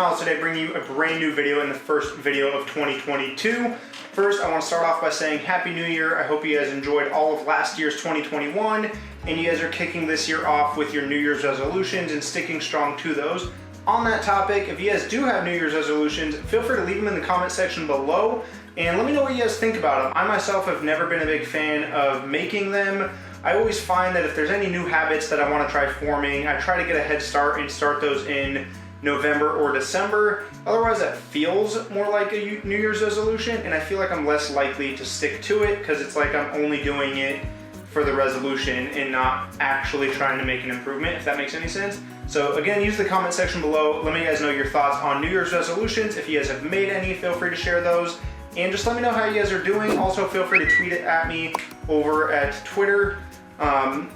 Smiles today, bringing you a brand new video and the first video of 2022. First, I want to start off by saying Happy New Year. I hope you guys enjoyed all of last year's 2021 and you guys are kicking this year off with your New Year's resolutions and sticking strong to those. On that topic, if you guys do have New Year's resolutions, feel free to leave them in the comment section below and let me know what you guys think about them. I myself have never been a big fan of making them. I always find that if there's any new habits that I want to try forming, I try to get a head start and start those in November or December. Otherwise, that feels more like a New Year's resolution, and I feel like I'm less likely to stick to it because it's like I'm only doing it for the resolution and not actually trying to make an improvement, if that makes any sense. So again, use the comment section below. Let me guys know your thoughts on New Year's resolutions. If you guys have made any, feel free to share those. And just let me know how you guys are doing. Also, feel free to tweet it at me over at Twitter.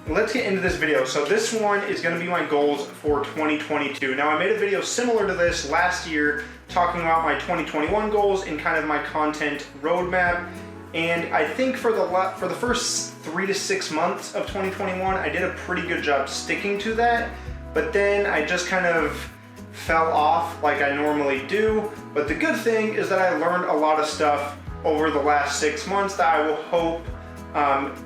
Let's get into this video. So this one is going to be my goals for 2022. Now I made a video similar to this last year talking about my 2021 goals and kind of my content roadmap. And I think for the first 3 to 6 months of 2021, I did a pretty good job sticking to that. But then I just kind of fell off like I normally do. But the good thing is that I learned a lot of stuff over the last 6 months that I will hope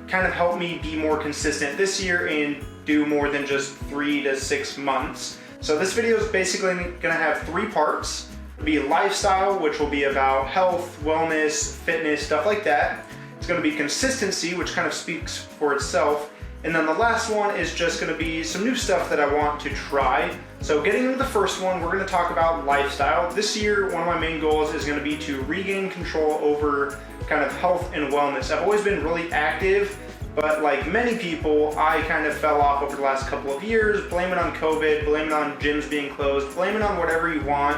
kind of help me be more consistent this year and do more than just 3 to 6 months. So this video is basically gonna have 3 parts. It'll be lifestyle, which will be about health, wellness, fitness, stuff like that. It's gonna be consistency, which kind of speaks for itself. And then the last one is just gonna be some new stuff that I want to try. So getting into the first one, we're gonna talk about lifestyle. This year, one of my main goals is gonna be to regain control over kind of health and wellness. I've always been really active, but like many people, I kind of fell off over the last couple of years. Blame it on COVID, blame it on gyms being closed, blame it on whatever you want.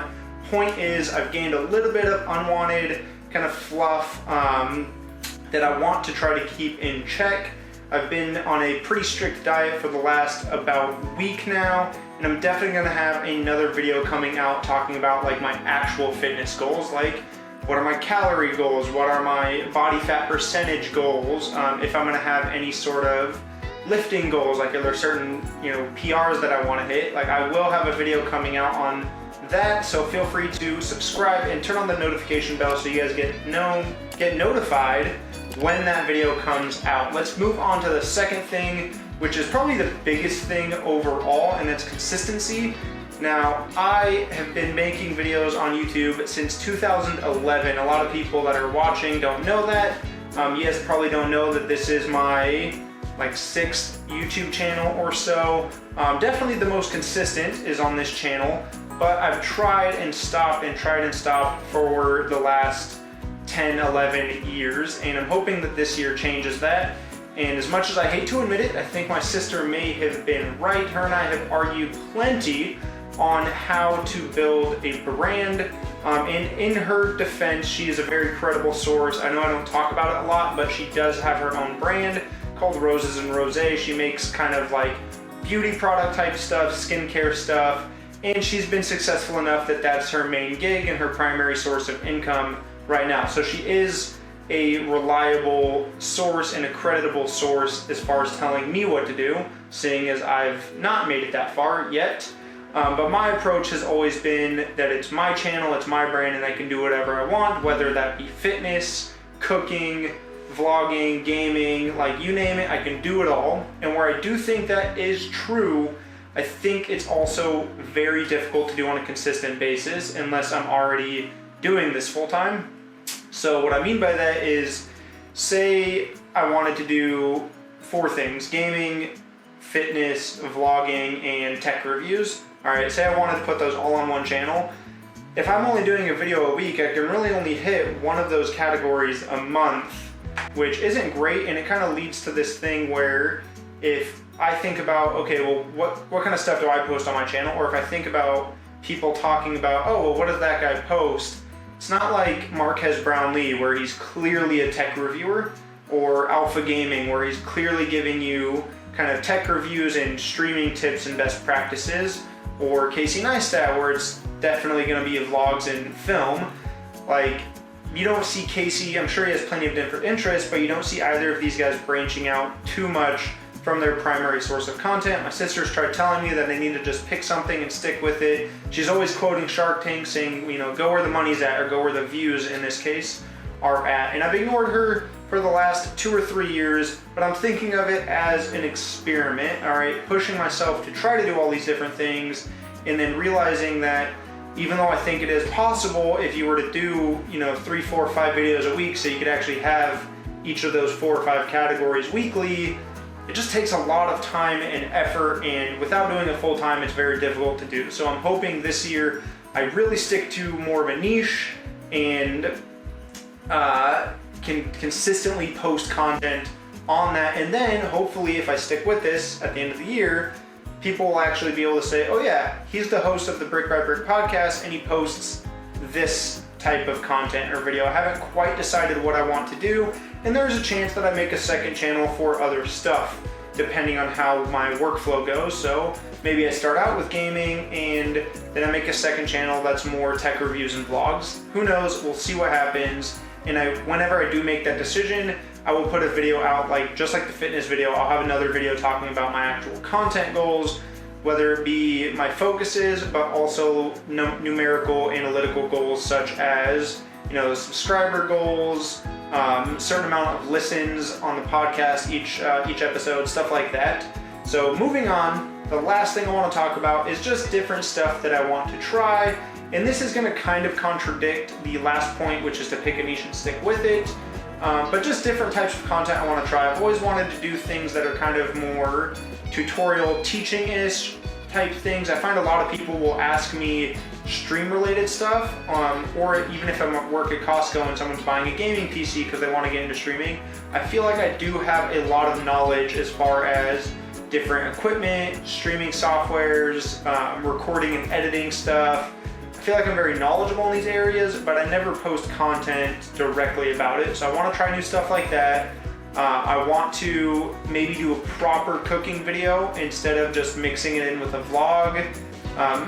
Point is, I've gained a little bit of unwanted kind of fluff that I want to try to keep in check. I've been on a pretty strict diet for the last about week now, and I'm definitely gonna have another video coming out talking about like my actual fitness goals, like what are my calorie goals, what are my body fat percentage goals, if I'm gonna have any sort of lifting goals, like are there certain PRs that I wanna hit. Like I will have a video coming out on that, so feel free to subscribe and turn on the notification bell so you guys get notified when that video comes out. Let's move on to the second thing, which is probably the biggest thing overall, and that's consistency. Now, I have been making videos on YouTube since 2011. A lot of people that are watching don't know that. You guys probably don't know that this is my like 6th YouTube channel or so. Definitely the most consistent is on this channel, but I've tried and stopped and tried and stopped for the last 10, 11 years, and I'm hoping that this year changes that. And as much as I hate to admit it, I think my sister may have been right. Her and I have argued plenty on how to build a brand. And in her defense, she is a very credible source. I know I don't talk about it a lot, but she does have her own brand called Roses and Rosé. She makes kind of like beauty product type stuff, skincare stuff, and she's been successful enough that that's her main gig and her primary source of income right now. So she is a reliable source and a creditable source as far as telling me what to do, seeing as I've not made it that far yet. But my approach has always been that it's my channel, it's my brand, and I can do whatever I want, whether that be fitness, cooking, vlogging, gaming, like you name it, I can do it all. And where I do think that is true, I think it's also very difficult to do on a consistent basis unless I'm already doing this full time. So what I mean by that is, say I wanted to do 4 things: gaming, fitness, vlogging, and tech reviews. All right, say I wanted to put those all on one channel. If I'm only doing a video a week, I can really only hit one of those categories a month, which isn't great, and it kind of leads to this thing where if I think about, okay, well, what kind of stuff do I post on my channel? Or if I think about people talking about, oh, well, what does that guy post? It's not like Marquez Brownlee, where he's clearly a tech reviewer, or Alpha Gaming, where he's clearly giving you kind of tech reviews and streaming tips and best practices, or Casey Neistat, where it's definitely going to be vlogs and film. Like, you don't see Casey, I'm sure he has plenty of different interests, but you don't see either of these guys branching out too much from their primary source of content. My sister's tried telling me that I need to just pick something and stick with it. She's always quoting Shark Tank saying, you know, go where the money's at, or go where the views, in this case, are at. And I've ignored her for the last 2 or 3 years, but I'm thinking of it as an experiment, all right? Pushing myself to try to do all these different things, and then realizing that even though I think it is possible, if you were to do, you know, 3, 4, 5 videos a week, so you could actually have each of those 4 or 5 categories weekly, it just takes a lot of time and effort, and without doing it full time, it's very difficult to do. So I'm hoping this year I really stick to more of a niche and can consistently post content on that. And then hopefully if I stick with this at the end of the year, people will actually be able to say, oh yeah, he's the host of the Brick by Brick podcast and he posts this type of content or video. I haven't quite decided what I want to do, and there's a chance that I make a second channel for other stuff depending on how my workflow goes. So maybe I start out with gaming and then I make a second channel that's more tech reviews and vlogs. Who knows? We'll see what happens. And whenever I do make that decision, I will put a video out, just like the fitness video. I'll have another video talking about my actual content goals, whether it be my focuses, but also numerical analytical goals such as, you know, subscriber goals, certain amount of listens on the podcast each episode, stuff like that. So moving on, the last thing I want to talk about is just different stuff that I want to try. And this is going to kind of contradict the last point, which is to pick a niche and stick with it. But just different types of content I want to try. I've always wanted to do things that are kind of more tutorial, teaching-ish type things. I find a lot of people will ask me stream-related stuff, or even if I'm at work at Costco and someone's buying a gaming PC because they want to get into streaming, I feel like I do have a lot of knowledge as far as different equipment, streaming softwares, recording and editing stuff. I feel like I'm very knowledgeable in these areas, but I never post content directly about it. So I want to try new stuff like that. I want to maybe do a proper cooking video instead of just mixing it in with a vlog.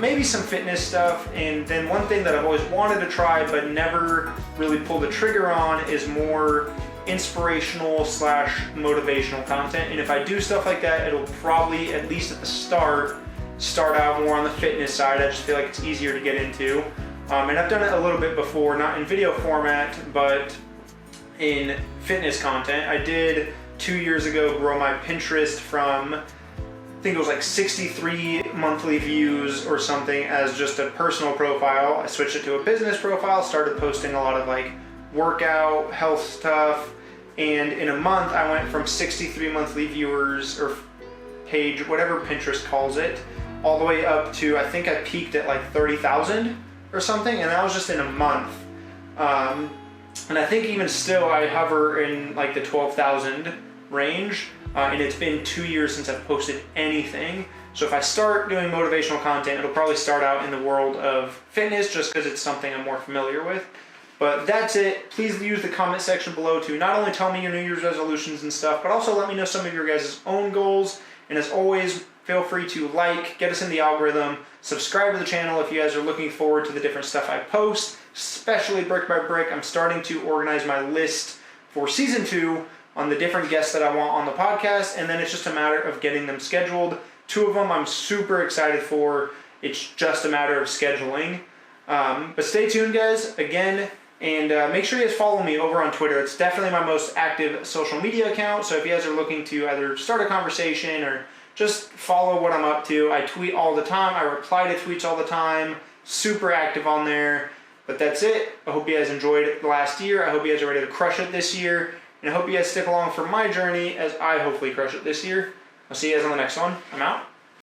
Maybe some fitness stuff. And then one thing that I've always wanted to try but never really pulled the trigger on is more inspirational / motivational content. And if I do stuff like that, it'll probably, at least at the start out more on the fitness side. I just feel like it's easier to get into. And I've done it a little bit before, not in video format, but in fitness content. I did 2 years ago grow my Pinterest from, I think it was like 63 monthly views or something as just a personal profile. I switched it to a business profile, started posting a lot of like workout, health stuff, and in a month I went from 63 monthly viewers or page, whatever Pinterest calls it, all the way up to, I think I peaked at like 30,000 or something, and that was just in a month. And I think even still I hover in like the 12,000 range, and it's been 2 years since I've posted anything. So if I start doing motivational content, it'll probably start out in the world of fitness just because it's something I'm more familiar with. But that's it. Please use the comment section below to not only tell me your New Year's resolutions and stuff, but also let me know some of your guys' own goals. And as always, feel free to get us in the algorithm, subscribe to the channel if you guys are looking forward to the different stuff I post, especially brick by brick. I'm starting to organize my list for season 2 on the different guests that I want on the podcast, and then it's just a matter of getting them scheduled. 2 of them I'm super excited for. It's just a matter of scheduling. But stay tuned, guys, again, and make sure you guys follow me over on Twitter. It's definitely my most active social media account, so if you guys are looking to either start a conversation or just follow what I'm up to. I tweet all the time. I reply to tweets all the time. Super active on there. But that's it. I hope you guys enjoyed it last year. I hope you guys are ready to crush it this year. And I hope you guys stick along for my journey as I hopefully crush it this year. I'll see you guys on the next one. I'm out.